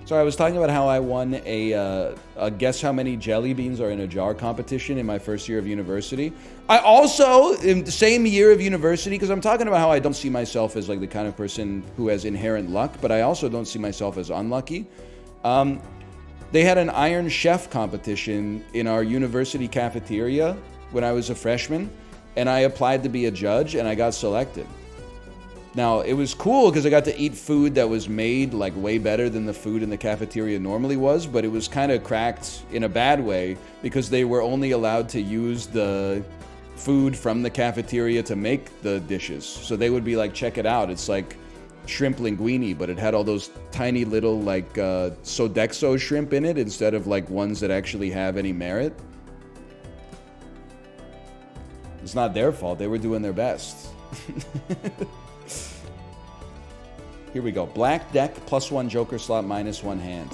So I was talking about how I won a guess how many jelly beans are in a jar competition in my first year of university. I also, in the same year of university, because I'm talking about how I don't see myself as like the kind of person who has inherent luck, but I also don't see myself as unlucky. They had an Iron Chef competition in our university cafeteria when I was a freshman, and I applied to be a judge, and I got selected. Now, it was cool because I got to eat food that was made like way better than the food in the cafeteria normally was, but it was kind of cracked in a bad way because they were only allowed to use the food from the cafeteria to make the dishes. So they would be like, check it out. It's like shrimp linguine, but it had all those tiny little like Sodexo shrimp in it instead of like ones that actually have any merit. It's not their fault. They were doing their best. Here we go. Black deck, +1 joker slot, -1 hand.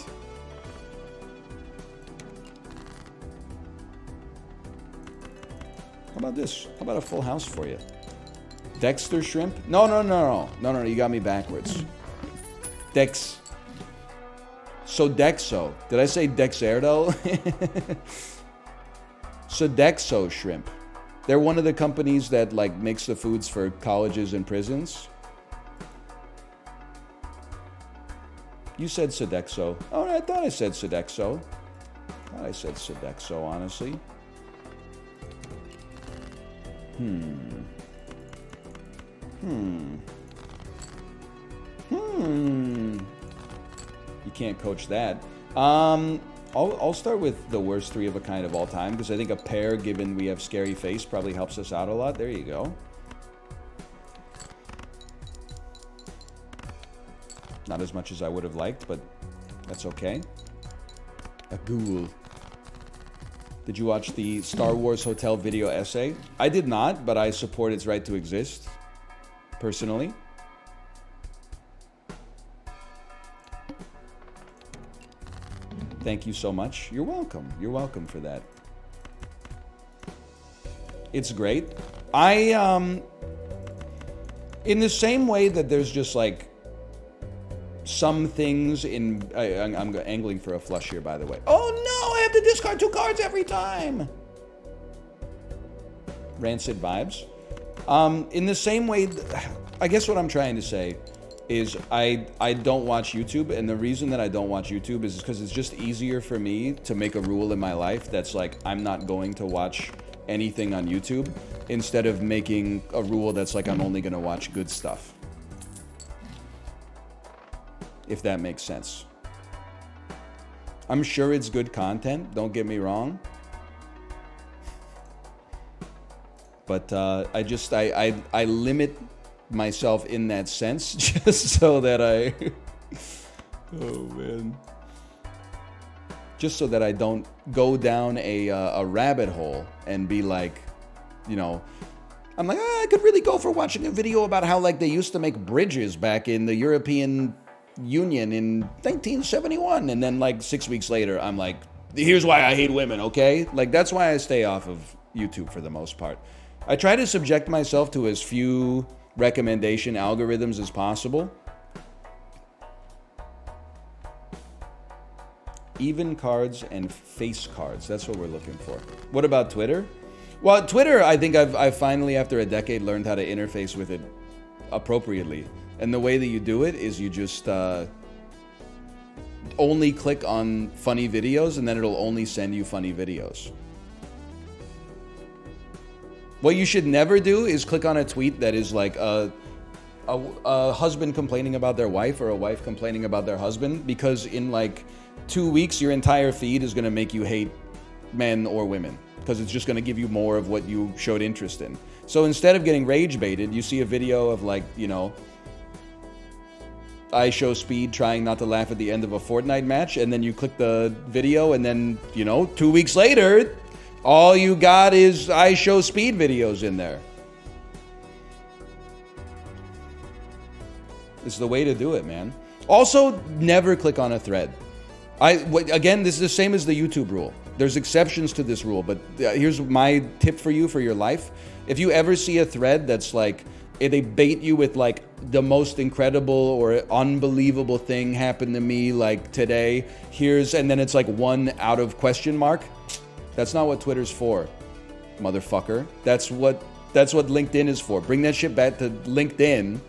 How about this? How about a full house for you? Dexter shrimp? No, you got me backwards. Dex. Sodexo. Did I say Dexerdo? Sodexo shrimp. They're one of the companies that like makes the foods for colleges and prisons. You said Sodexo. Oh, I thought I said Sodexo. Honestly. You can't coach that. I'll start with the worst 3 of a kind of all time, because I think a pair, given we have Scary Face, probably helps us out a lot. There you go. Not as much as I would have liked, but that's okay. A ghoul. Did you watch the Star Wars Hotel video essay? I did not, but I support its right to exist, personally. Thank you so much. You're welcome. You're welcome for that. It's great. In the same way that there's just like some things in... I'm angling for a flush here, by the way. Oh no, I have to discard 2 cards every time! Rancid vibes. In the same way, I guess what I'm trying to say is I don't watch YouTube, and the reason that I don't watch YouTube is because it's just easier for me to make a rule in my life that's like, I'm not going to watch anything on YouTube, instead of making a rule that's like, I'm only going to watch good stuff. If that makes sense. I'm sure it's good content, don't get me wrong. But I limit myself in that sense just so that I... oh man. Just so that I don't go down a rabbit hole and be like, you know, I'm like, I could really go for watching a video about how like they used to make bridges back in the European Union in 1971, and then like 6 weeks later I'm like, here's why I hate women, okay? Like that's why I stay off of YouTube for the most part. I try to subject myself to as few recommendation algorithms as possible. Even cards and face cards, that's what we're looking for. What about Twitter? Well, Twitter, I think I've finally, after a decade, learned how to interface with it appropriately. And the way that you do it is you just only click on funny videos, and then it'll only send you funny videos. What you should never do is click on a tweet that is like a husband complaining about their wife, or a wife complaining about their husband, because in like 2 weeks your entire feed is going to make you hate men or women, because it's just going to give you more of what you showed interest in. So instead of getting rage baited, you see a video of like, you know, I show Speed trying not to laugh at the end of a Fortnite match, and then you click the video, and then, you know, 2 weeks later, all you got is I show Speed videos in there. It's the way to do it, man. Also, never click on a thread. Again, this is the same as the YouTube rule. There's exceptions to this rule, but here's my tip for you for your life. If you ever see a thread that's like, they bait you with like the most incredible or unbelievable thing happened to me like today. And then it's like one out of question mark. That's not what Twitter's for, motherfucker. That's what LinkedIn is for. Bring that shit back to LinkedIn.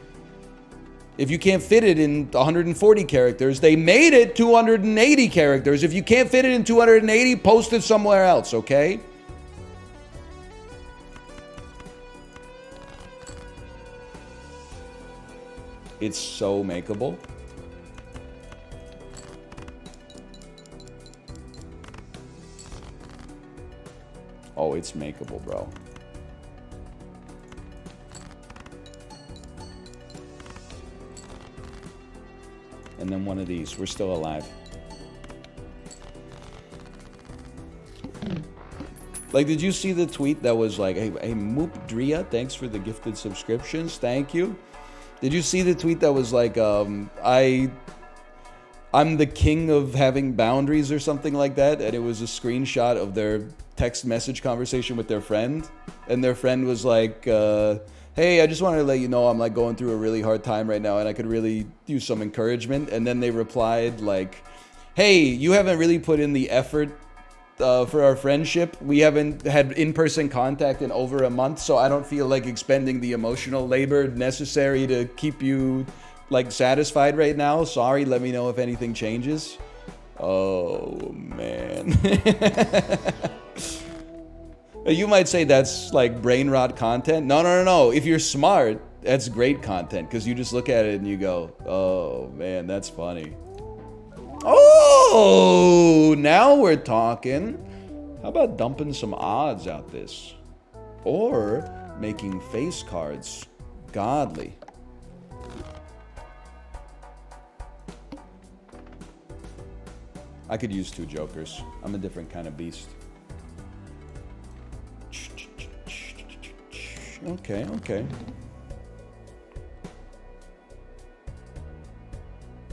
If you can't fit it in 140 characters, they made it 280 characters. If you can't fit it in 280, post it somewhere else, okay? It's so makeable. Oh, it's makeable, bro. And then one of these. We're still alive. Like, did you see the tweet that was like, hey Moop Dria, thanks for the gifted subscriptions. Thank you. Did you see the tweet that was like, I'm the king of having boundaries or something like that? And it was a screenshot of their text message conversation with their friend. And their friend was like, hey, I just wanted to let you know I'm like going through a really hard time right now and I could really use some encouragement. And then they replied like, hey, you haven't really put in the effort for our friendship. We haven't had in-person contact in over a month, so I don't feel like expending the emotional labor necessary to keep you like satisfied right now. Sorry, let me know if anything changes. Oh, man. You might say that's like brain rot content. No. If you're smart, that's great content because you just look at it and you go, oh, man, that's funny. Oh, now we're talking. How about dumping some odds out this? Or making face cards godly. I could use 2 jokers. I'm a different kind of beast. Okay.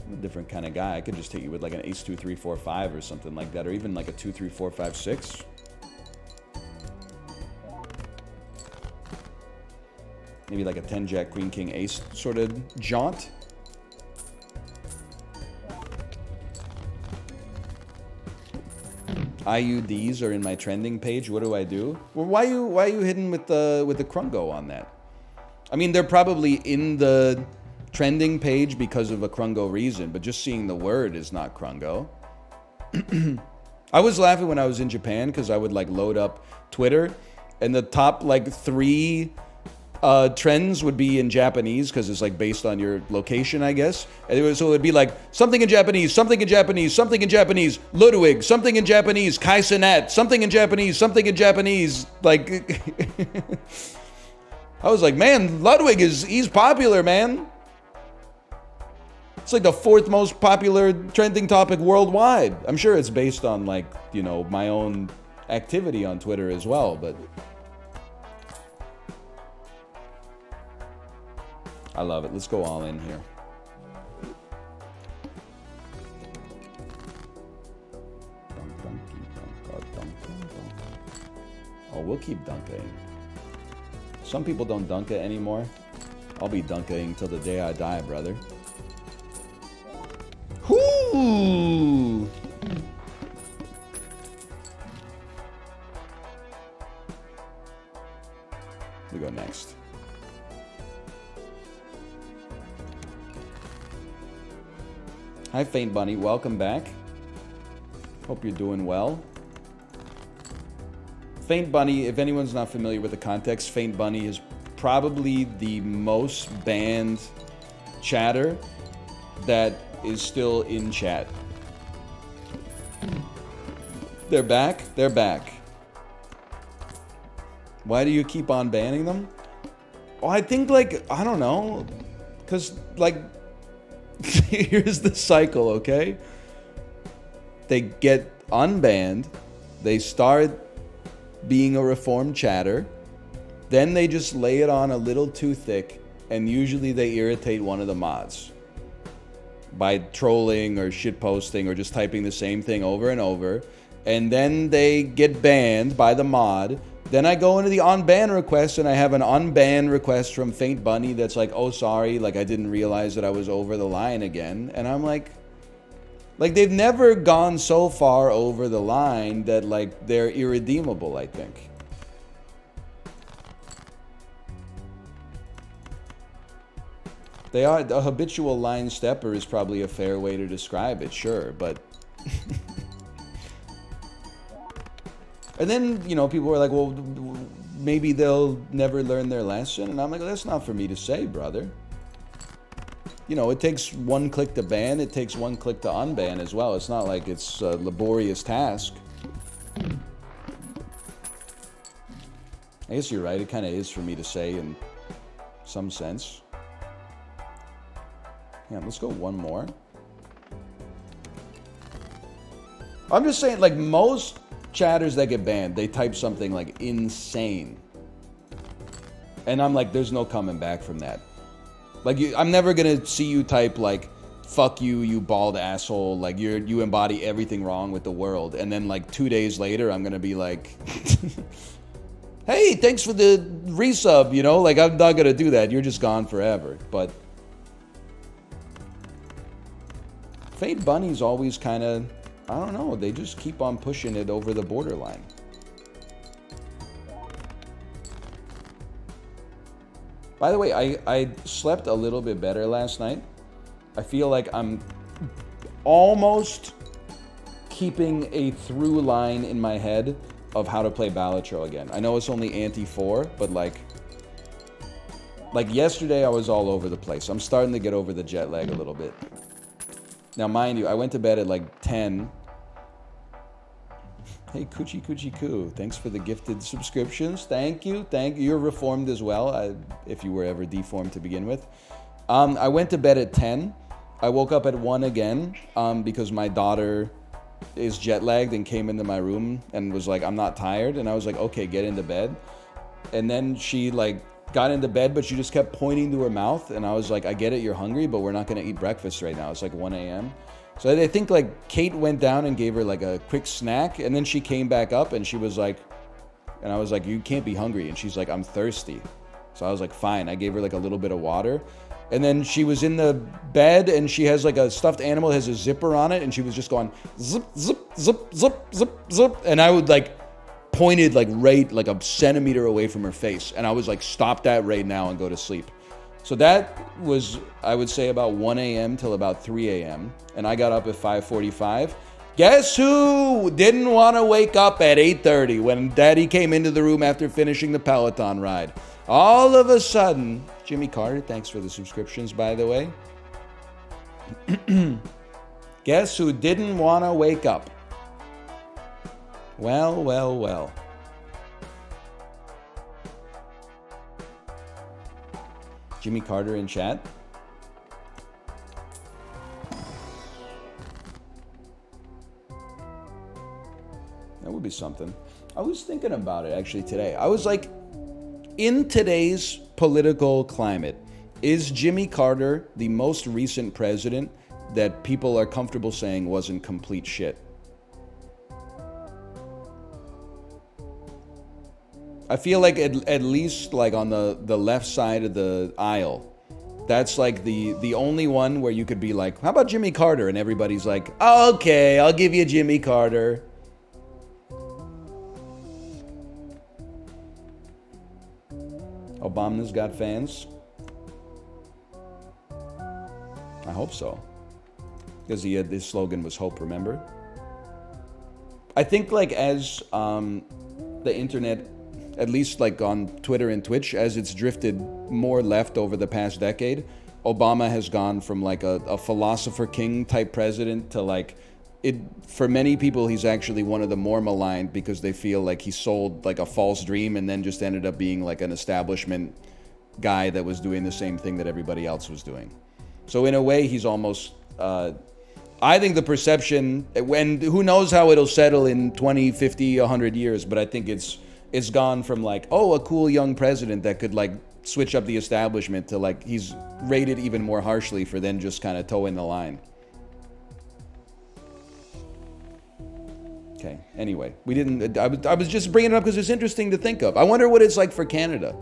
I'm a different kind of guy. I could just hit you with like an ace 2 3 4 5 or something like that, or even like a 2 3 4 5 6. Maybe like a 10 jack queen king ace sort of jaunt. IUDs are in my trending page. What do I do? Well, why are you hidden with the Krungo on that? I mean, they're probably in the trending page because of a Krungo reason, but just seeing the word is not Krungo. I was laughing when I was in Japan because I would like load up Twitter and the top like 3 trends would be in Japanese because it's like based on your location, I guess. And so it would be like something in Japanese, something in Japanese, something in Japanese, Ludwig, something in Japanese, Kai Cenat, something in Japanese, something in Japanese. Like, I was like, man, Ludwig he's popular, man. It's like the 4th most popular trending topic worldwide. I'm sure it's based on like, you know, my own activity on Twitter as well, but I love it. Let's go all in here. Oh, we'll keep dunking. Some people don't dunk it anymore. I'll be dunking till the day I die, brother. Whoo! We go next. Hi, Faint Bunny. Welcome back. Hope you're doing well. Faint Bunny, if anyone's not familiar with the context, Faint Bunny is probably the most banned chatter that is still in chat. They're back. They're back. Why do you keep on banning them? Oh, I think, like, I don't know. Because, like, here's the cycle, okay? They get unbanned. They start being a reformed chatter. Then they just lay it on a little too thick. And usually they irritate one of the mods by trolling or shitposting or just typing the same thing over and over. And then they get banned by the mod. Then I go into the unban request and I have an unban request from Faint Bunny that's like, oh, sorry, like I didn't realize that I was over the line again. And I'm like they've never gone so far over the line that like they're irredeemable, I think. They are, a habitual line stepper is probably a fair way to describe it, sure, but... And then, you know, people were like, well, maybe they'll never learn their lesson. And I'm like, well, that's not for me to say, brother. You know, it takes one click to ban, it takes one click to unban as well. It's not like it's a laborious task. I guess you're right, it kind of is for me to say in some sense. Yeah, let's go one more. I'm just saying, like, most chatters that get banned, they type something, like, insane. And I'm like, there's no coming back from that. Like, I'm never gonna see you type, like, fuck you, you bald asshole. Like, you embody everything wrong with the world. And then, like, 2 days later, I'm gonna be like... hey, thanks for the resub, you know? Like, I'm not gonna do that. You're just gone forever. But... Fate Bunny's always kind of, I don't know, they just keep on pushing it over the borderline. By the way, I slept a little bit better last night. I feel like I'm almost keeping a through line in my head of how to play Balatro again. I know it's only anti-4, but like yesterday I was all over the place. I'm starting to get over the jet lag a little bit. Now, mind you, I went to bed at like 10. Hey, Coochie Coochie Coo. Thanks for the gifted subscriptions. Thank you. Thank you. You're reformed as well, if you were ever deformed to begin with. I went to bed at 10. I woke up at 1 again because my daughter is jet lagged and came into my room and was like, I'm not tired. And I was like, okay, get into bed. And then she like got into bed, but she just kept pointing to her mouth. And I was like, I get it, you're hungry, but we're not going to eat breakfast right now. It's like 1 a.m. So I think like Kate went down and gave her like a quick snack. And then she came back up and she was like, and I was like, you can't be hungry. And she's like, I'm thirsty. So I was like, fine. I gave her like a little bit of water. And then she was in the bed and she has like a stuffed animal, has a zipper on it. And she was just going zip, zip, zip, zip, zip, zip. And I would like pointed like right like a centimeter away from her face. And I was like, stop that right now and go to sleep. So that was, I would say, about 1 a.m. till about 3 a.m. And I got up at 5:45. Guess who didn't want to wake up at 8:30 when Daddy came into the room after finishing the Peloton ride? All of a sudden, Jimmy Carter, thanks for the subscriptions, by the way. Guess who didn't want to wake up? Well, well, well. Jimmy Carter in chat. That would be something. I was thinking about it actually today. I was like, in today's political climate, is Jimmy Carter the most recent president that people are comfortable saying wasn't complete shit? I feel like at least like on the left side of the aisle, that's like the only one where you could be like, how about Jimmy Carter? And everybody's like, oh, okay, I'll give you Jimmy Carter. Obama's got fans. I hope so. Because his slogan was hope, remember? I think like as the internet, at least like on Twitter and Twitch, as it's drifted more left over the past decade, Obama has gone from like a philosopher king type president to like, for many people, he's actually one of the more maligned because they feel like he sold like a false dream and then just ended up being like an establishment guy that was doing the same thing that everybody else was doing. So in a way, he's almost, I think the perception, when who knows how it'll settle in 20, 50, 100 years, but I think it's gone from like, oh, a cool young president that could like switch up the establishment to like he's rated even more harshly for then just kind of toeing the line. Okay. Anyway, we didn't. I was just bringing it up because it's interesting to think of. I wonder what it's like for Canada.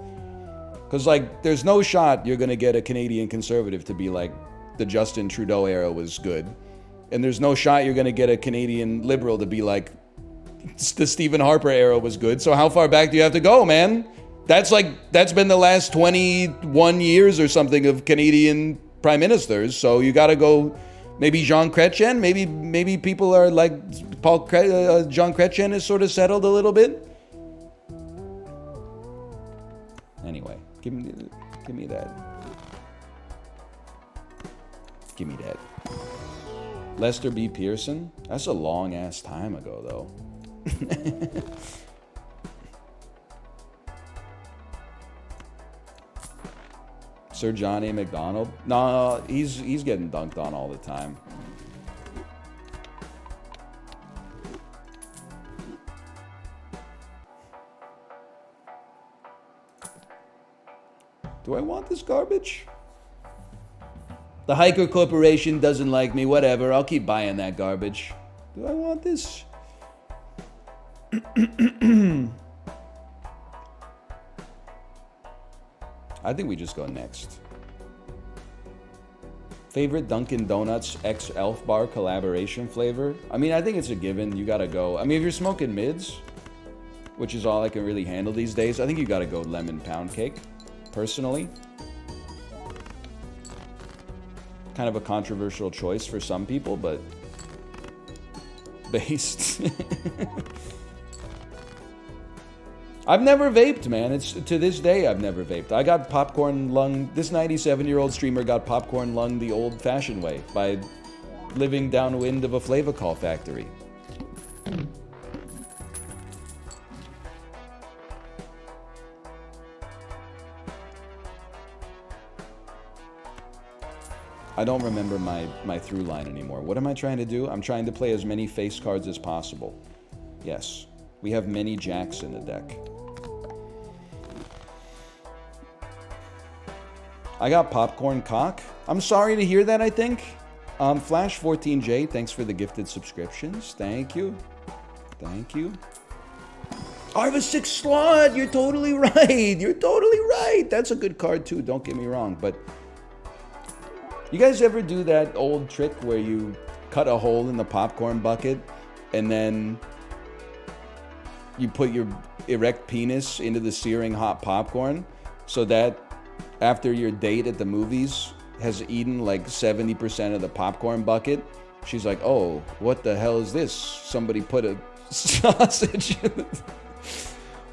Because, like, there's no shot you're going to get a Canadian conservative to be like, the Justin Trudeau era was good. And there's no shot you're going to get a Canadian liberal to be like, the Stephen Harper era was good. So how far back do you have to go, man? That's been the last 21 years or something of Canadian prime ministers. So you got to go, maybe Jean Chrétien. Maybe people are like, Jean Chrétien is sort of settled a little bit. Anyway, give me that. Give me that. Lester B. Pearson? That's a long ass time ago, though. Sir John A. MacDonald? No, he's getting dunked on all the time. Do I want this garbage? The Hiker Corporation doesn't like me, whatever. I'll keep buying that garbage. Do I want this? I think we just go next. Favorite Dunkin' Donuts X Elf Bar collaboration flavor? I mean, I think it's a given. You gotta go. I mean, if you're smoking mids, which is all I can really handle these days, I think you gotta go lemon pound cake, personally. Kind of a controversial choice for some people, but based. I've never vaped, man. It's to this day I've never vaped. I got popcorn lung. This 97-year-old streamer got popcorn lung the old-fashioned way by living downwind of a Flavacol factory. I don't remember my through line anymore. What am I trying to do? I'm trying to play as many face cards as possible. Yes. We have many jacks in the deck. I got popcorn cock. I'm sorry to hear that, I think. Flash14J, thanks for the gifted subscriptions. Thank you. Thank you. Arva 6 Slot, you're totally right. You're totally right. That's a good card too, don't get me wrong. But you guys ever do that old trick where you cut a hole in the popcorn bucket and then you put your erect penis into the searing hot popcorn so that after your date at the movies has eaten like 70% of the popcorn bucket, she's like, oh, what the hell is this? Somebody put a sausage in it.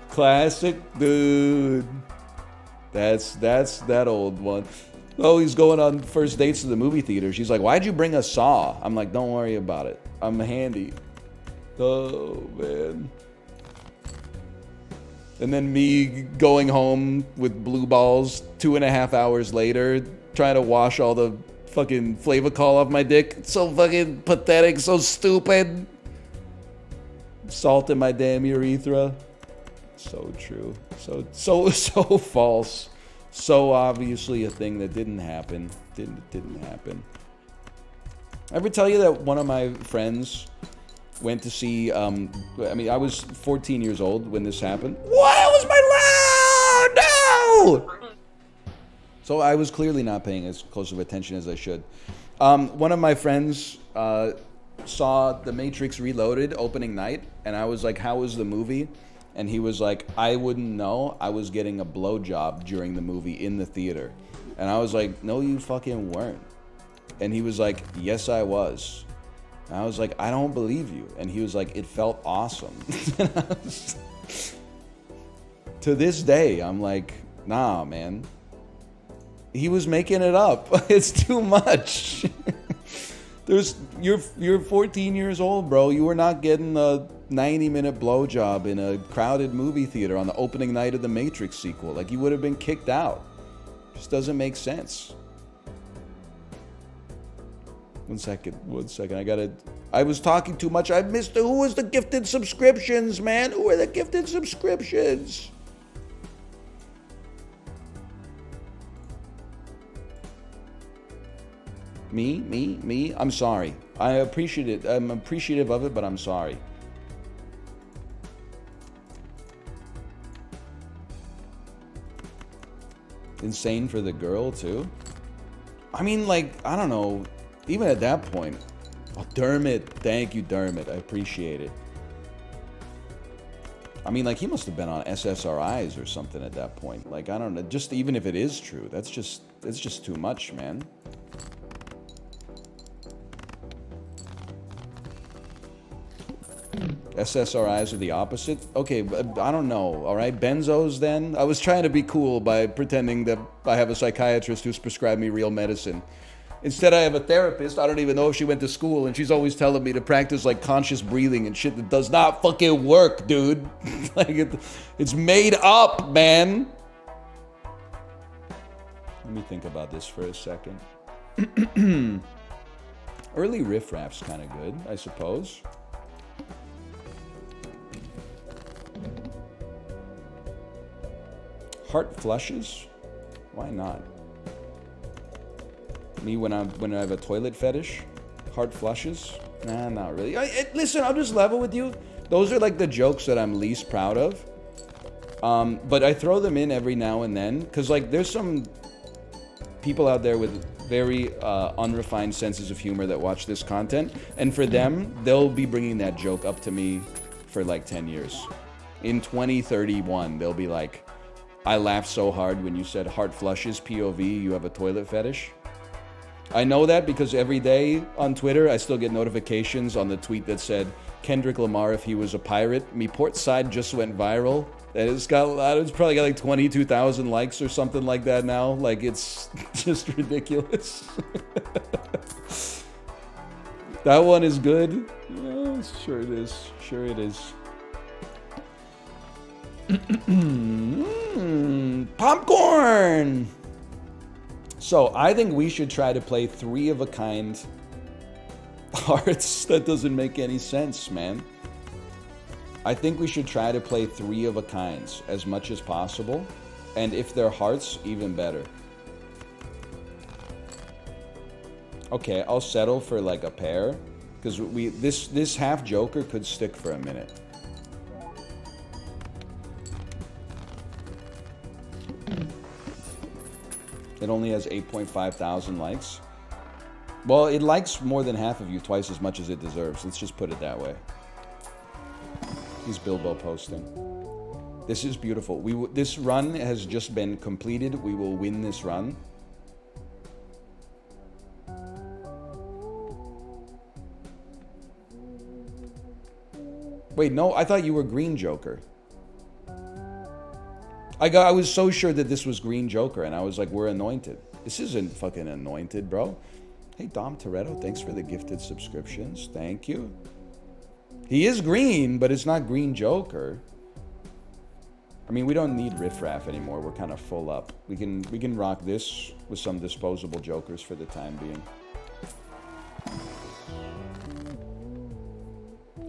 Classic, dude. That's that old one. Oh, he's going on first dates to the movie theater. She's like, why'd you bring a saw? I'm like, don't worry about it. I'm handy. Oh, man. And then me going home with blue balls 2.5 hours later, trying to wash all the fucking Flavacol off my dick. It's so fucking pathetic, so stupid. Salt in my damn urethra. So true. So false. So obviously a thing that didn't happen. Didn't happen. Ever tell you that one of my friends went to see, I mean, I was 14 years old when this happened. What? That was my loud! No! So I was clearly not paying as close of attention as I should. One of my friends saw The Matrix Reloaded opening night, and I was like, how was the movie? And he was like, I wouldn't know. I was getting a blowjob during the movie in the theater. And I was like, no, you fucking weren't. And he was like, yes, I was. And I was like, I don't believe you. And he was like, it felt awesome. To this day, I'm like, nah, man. He was making it up. It's too much. You're 14 years old, bro. You were not getting a 90-minute blowjob in a crowded movie theater on the opening night of the Matrix sequel. Like, you would have been kicked out. Just doesn't make sense. One second. I was talking too much. I missed who was the gifted subscriptions, man? Who are the gifted subscriptions? Me? I'm sorry. I'm appreciative of it, but I'm sorry. insane for the girl, too. I mean, like, I don't know. Even at that point. Oh, Dermot. Thank you, Dermot. I appreciate it. I mean, like, he must have been on SSRIs or something at that point. Like, I don't know. Just even if it is true, that's just too much, man. SSRIs are the opposite? Okay, I don't know, alright? Benzos, then? I was trying to be cool by pretending that I have a psychiatrist who's prescribed me real medicine. Instead, I have a therapist. I don't even know if she went to school, and she's always telling me to practice, like, conscious breathing and shit that does not fucking work, dude. Like, it's made up, man. Let me think about this for a second. Early riffraff's kind of good, I suppose. Heart flushes? Why not? Me when I have a toilet fetish? Heart flushes? Nah, not really. Listen, I'll just level with you. Those are like the jokes that I'm least proud of. But I throw them in every now and then. Because like there's some people out there with very unrefined senses of humor that watch this content. And for them, they'll be bringing that joke up to me for like 10 years. In 2031, they'll be like, I laughed so hard when you said heart flushes, POV, you have a toilet fetish. I know that because every day on Twitter, I still get notifications on the tweet that said, Kendrick Lamar, if he was a pirate, me port side just went viral. And it's probably got like 22,000 likes or something like that now. Like, it's just ridiculous. That one is good. Yeah, sure it is. Sure it is. Popcorn! So, I think we should try to play 3 of a kind hearts. That doesn't make any sense, man. I think we should try to play 3 of a kinds as much as possible. And if they're hearts, even better. Okay, I'll settle for like a pair. Because this half Joker could stick for a minute. It only has 8.5 thousand likes. Well, it likes more than half of you, twice as much as it deserves. Let's just put it that way. He's Bilbo posting. This is beautiful. This run has just been completed. We will win this run. Wait, no, I thought you were Green Joker. I was so sure that this was Green Joker, and I was like, we're anointed. This isn't fucking anointed, bro. Hey, Dom Toretto, thanks for the gifted subscriptions. Thank you. He is green, but it's not Green Joker. I mean, we don't need riffraff anymore. We're kind of full up. We can rock this with some disposable jokers for the time being.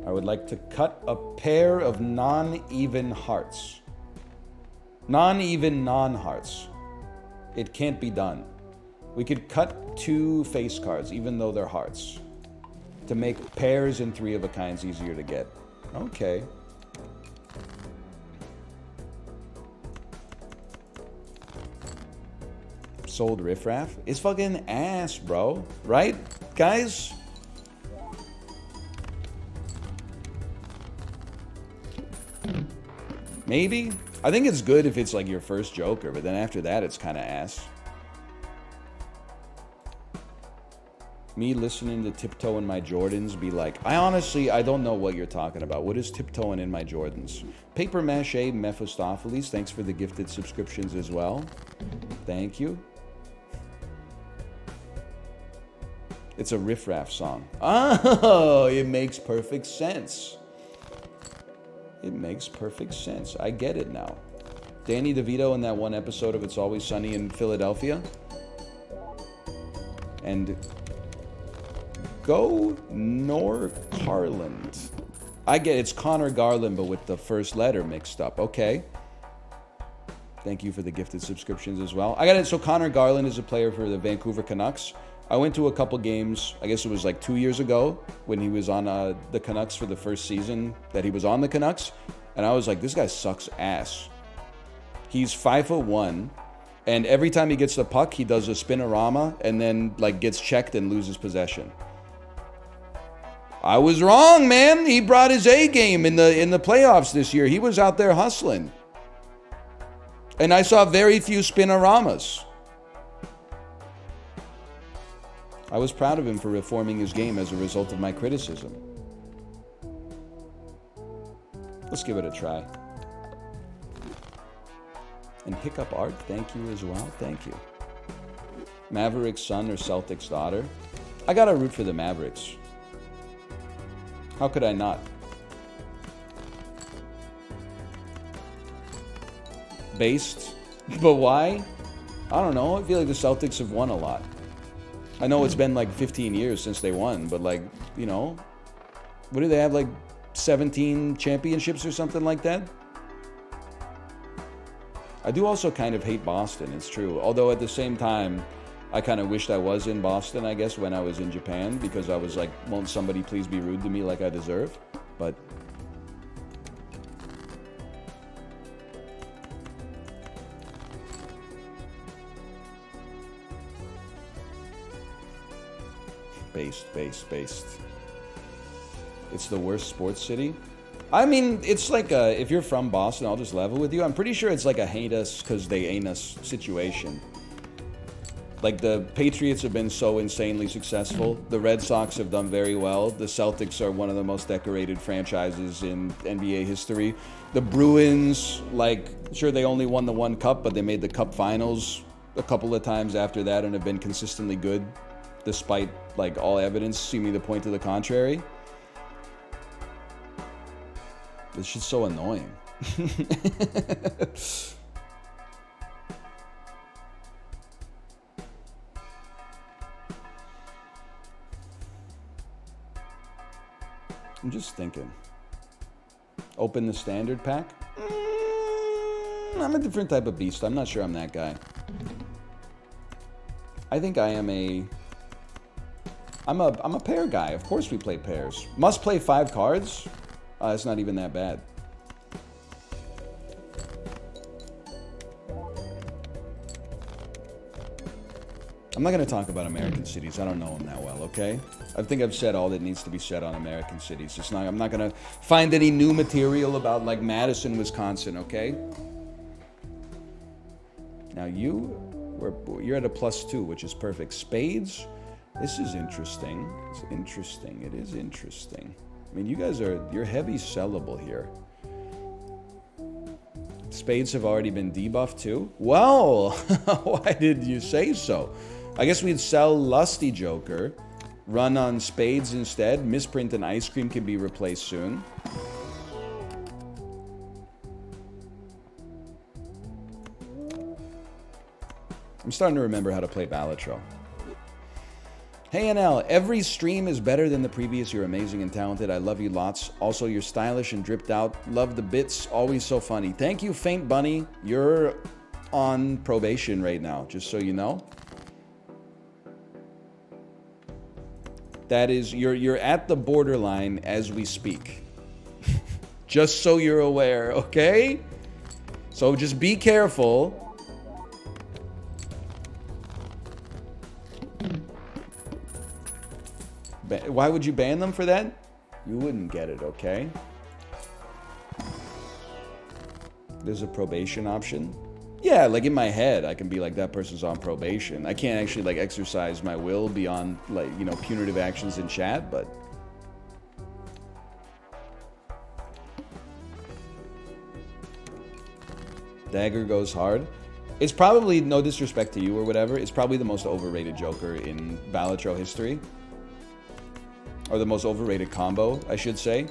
I would like to cut a pair of non-even hearts. Non-even non-hearts. It can't be done. We could cut 2 face cards, even though they're hearts, to make pairs and 3 of a kinds easier to get. Okay. Sold riffraff? It's fucking ass, bro. Right, guys? Maybe? I think it's good if it's like your first Joker, but then after that, it's kind of ass. Me listening to Tiptoe in My Jordans be like, I don't know what you're talking about. What is tiptoeing in my Jordans? Paper Mache Mephistopheles, thanks for the gifted subscriptions as well. Thank you. It's a riffraff song. Oh, it makes perfect sense. It makes perfect sense. I get it now. Danny DeVito in that one episode of It's Always Sunny in Philadelphia. And Go Nor Garland. I get it's Connor Garland, but with the first letter mixed up. Okay. Thank you for the gifted subscriptions as well. I got it. So Connor Garland is a player for the Vancouver Canucks. I went to a couple games, I guess it was like 2 years ago, when he was on the Canucks for the first season that he was on the Canucks. And I was like, this guy sucks ass. He's 5'1", And every time he gets the puck, he does a spinorama and then like gets checked and loses possession. I was wrong, man. He brought his A game in the playoffs this year. He was out there hustling. And I saw very few spinoramas. I was proud of him for reforming his game as a result of my criticism. Let's give it a try. And Hiccup Art, thank you as well. Thank you. Mavericks son or Celtics daughter? I gotta root for the Mavericks. How could I not? Based? But why? I don't know. I feel like the Celtics have won a lot. I know it's been like 15 years since they won, but like, you know, what do they have, like 17 championships or something like that? I do also kind of hate Boston, it's true. Although at the same time, I kind of wished I was in Boston, I guess, when I was in Japan, because I was like, won't somebody please be rude to me like I deserve? But based. It's the worst sports city. I mean, it's like if you're from Boston, I'll just level with you. I'm pretty sure it's like a hate us because they ain't us situation. Like the Patriots have been so insanely successful. The Red Sox have done very well. The Celtics are one of the most decorated franchises in NBA history. The Bruins, like, sure, they only won the one cup, but they made the cup finals a couple of times after that and have been consistently good, despite like all evidence seeming to point to the contrary. This shit's so annoying. I'm just thinking. Open the standard pack? I'm a different type of beast. I'm not sure I'm that guy. I think I am I'm a pair guy. Of course we play pairs. Must play 5 cards? It's not even that bad. I'm not going to talk about American cities. I don't know them that well, okay? I think I've said all that needs to be said on American cities. I'm not going to find any new material about like Madison, Wisconsin, okay? Now you're at a +2, which is perfect. Spades? This is interesting. It's interesting. It is interesting. I mean, you're heavy sellable here. Spades have already been debuffed too? Well, why did you say so? I guess we'd sell Lusty Joker, run on Spades instead. Misprint and Ice Cream can be replaced soon. I'm starting to remember how to play Balatro. Hey NL, every stream is better than the previous. You're amazing and talented. I love you lots. Also, you're stylish and dripped out. Love the bits. Always so funny. Thank you, Faint Bunny. You're on probation right now, just so you know. That is, you're at the borderline as we speak. Just so you're aware, okay? So just be careful. Why would you ban them for that? You wouldn't get it, okay? There's a probation option. Yeah, like in my head, I can be like, that person's on probation. I can't actually like exercise my will beyond like, you know, punitive actions in chat, but... Dagger goes hard. It's probably, no disrespect to you or whatever, it's probably the most overrated Joker in Balatro history. Or the most overrated combo, I should say.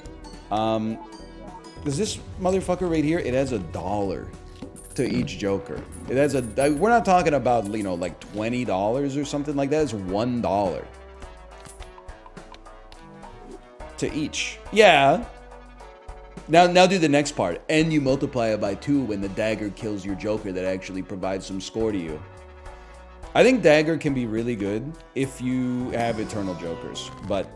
Because this motherfucker right here, it has $1 to each Joker. It has we're not talking about, you know, like $20 or something like that. It's $1 to each. Yeah. Now do the next part. And you multiply it by 2 when the dagger kills your Joker that actually provides some score to you. I think dagger can be really good if you have Eternal Jokers, but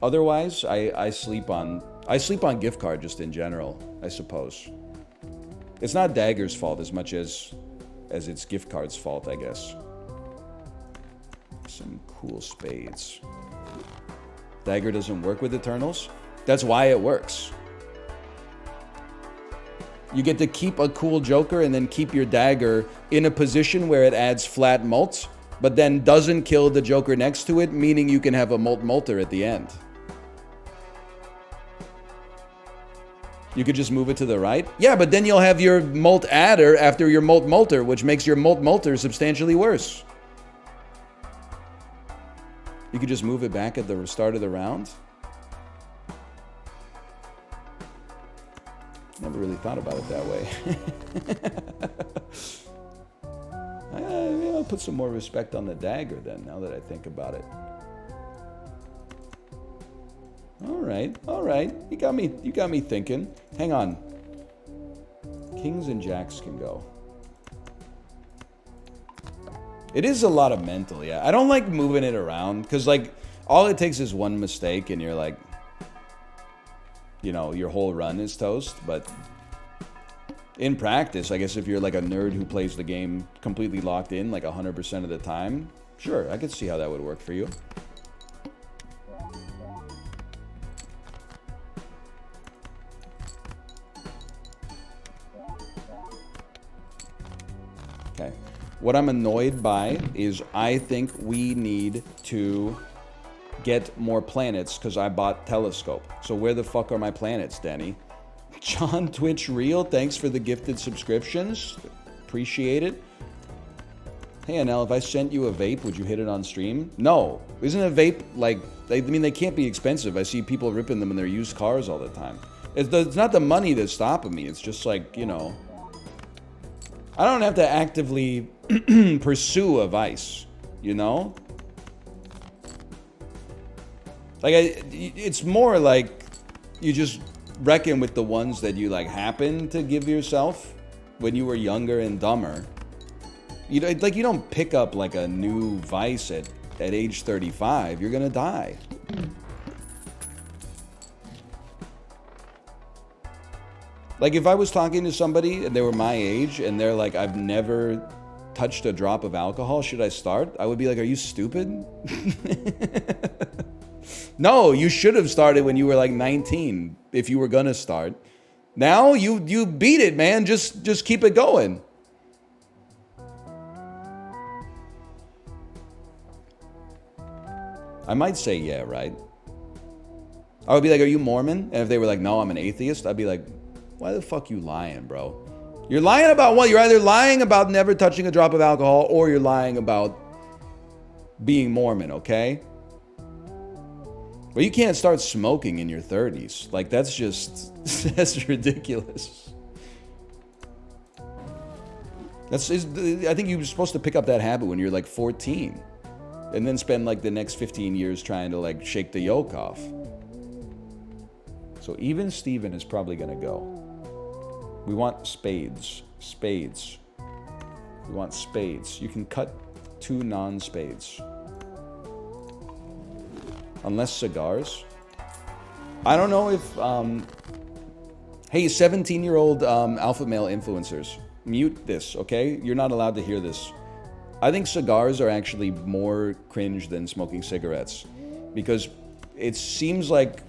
otherwise, I sleep on gift card just in general, I suppose. It's not Dagger's fault as much as as its gift card's fault, I guess. Some cool spades. Dagger doesn't work with Eternals. That's why it works. You get to keep a cool Joker and then keep your dagger in a position where it adds flat molt, but then doesn't kill the Joker next to it, meaning you can have a molt-molter at the end. You could just move it to the right? Yeah, but then you'll have your molt adder after your molt-molter, which makes your molt-molter substantially worse. You could just move it back at the start of the round? Never really thought about it that way. I'll put some more respect on the dagger then, now that I think about it. All right. You got me thinking. Hang on. Kings and jacks can go. It is a lot of mental, yeah. I don't like moving it around, because, like, all it takes is one mistake, and you're like, you know, your whole run is toast. But in practice, I guess if you're like a nerd who plays the game completely locked in, like 100% of the time, sure, I could see how that would work for you. Okay. What I'm annoyed by is I think we need to get more planets because I bought Telescope. So where the fuck are my planets, Danny? John Twitch Real, thanks for the gifted subscriptions. Appreciate it. Hey, Anel, if I sent you a vape, would you hit it on stream? No. Isn't a vape, like, I mean, they can't be expensive. I see people ripping them in their used cars all the time. It's not the money that's stopping me. It's just like, you know, I don't have to actively pursue a vice, you know? Like, it's more like you just reckon with the ones that you, like, happen to give yourself when you were younger and dumber. You know, like, you don't pick up, like, a new vice at age 35. You're gonna die. Like, if I was talking to somebody and they were my age and they're like, I've never touched a drop of alcohol, should I start? I would be like, are you stupid? No, you should have started when you were like 19 if you were gonna start. Now you beat it, man. Just keep it going. I might say yeah, right? I would be like, are you Mormon? And if they were like, no, I'm an atheist, I'd be like, why the fuck you lying, bro? You're lying about what? You're either lying about never touching a drop of alcohol or you're lying about being Mormon, okay? But you can't start smoking in your 30s. Like, that's just, that's ridiculous. I think you're supposed to pick up that habit when you're like 14. And then spend like the next 15 years trying to like shake the yolk off. So even Steven is probably gonna go. We want spades. Spades. We want spades. You can cut 2 non-spades. Unless cigars. I don't know if... Hey, 17-year-old alpha male influencers. Mute this, okay? You're not allowed to hear this. I think cigars are actually more cringe than smoking cigarettes. Because it seems like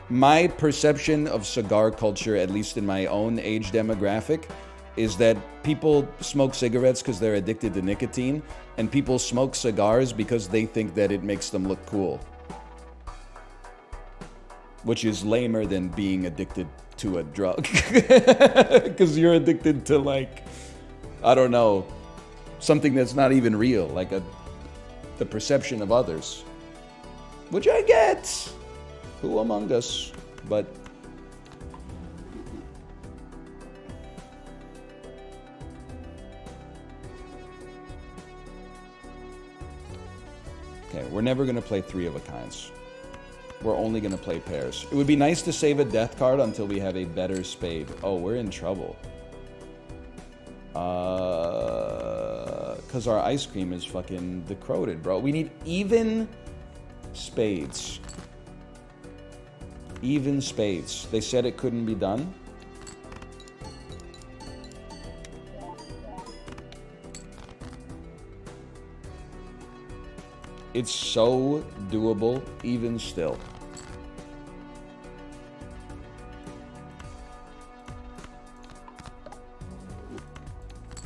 my perception of cigar culture, at least in my own age demographic, is that people smoke cigarettes because they're addicted to nicotine, and people smoke cigars because they think that it makes them look cool. Which is lamer than being addicted to a drug. Because you're addicted to, like, I don't know, something that's not even real, like the perception of others. Which I get. Who among us? But okay, we're never going to play 3 of a kinds. We're only going to play pairs. It would be nice to save a death card until we have a better spade. Oh, we're in trouble. Because our ice cream is fucking decroded, bro. We need even spades. Even spades. They said it couldn't be done. It's so doable, even still.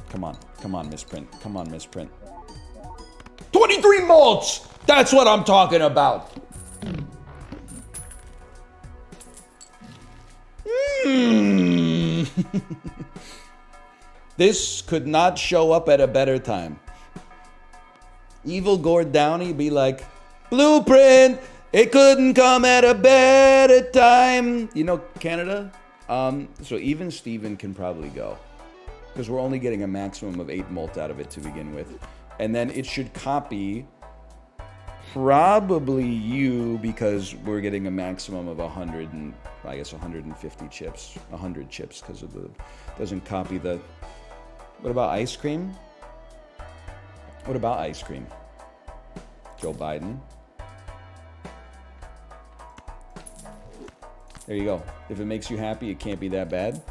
Come on. Come on, misprint. Come on, misprint. 23 malts! That's what I'm talking about. This could not show up at a better time. Evil Gord Downey be like, Blueprint, it couldn't come at a better time. You know, Canada? So even Steven can probably go. Because we're only getting a maximum of 8 malt out of it to begin with. And then it should copy probably you, because we're getting a maximum of 100 and I guess 150 chips. 100 chips because of the... Doesn't copy the... What about ice cream? What about ice cream? Joe Biden. There you go. If it makes you happy, it can't be that bad.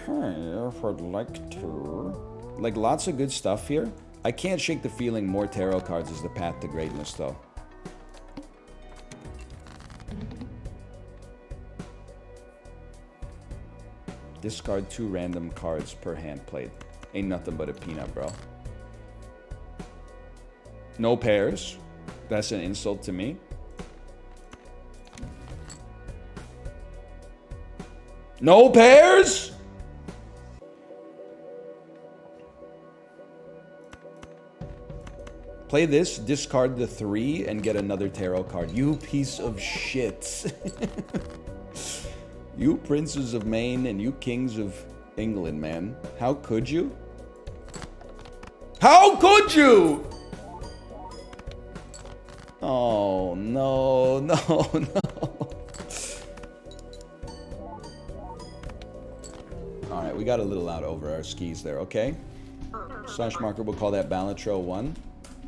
If I'd like to... Like, lots of good stuff here. I can't shake the feeling more tarot cards is the path to greatness, though. Discard 2 random cards per hand played. Ain't nothing but a peanut, bro. No pairs. That's an insult to me. No pairs? Play this, discard the 3, and get another tarot card. You piece of shit. You princes of Maine and you kings of England, man. How could you? How could you? Oh, no, no, no. All right, we got a little out over our skis there, okay? Slash marker, we'll call that Balatro 1.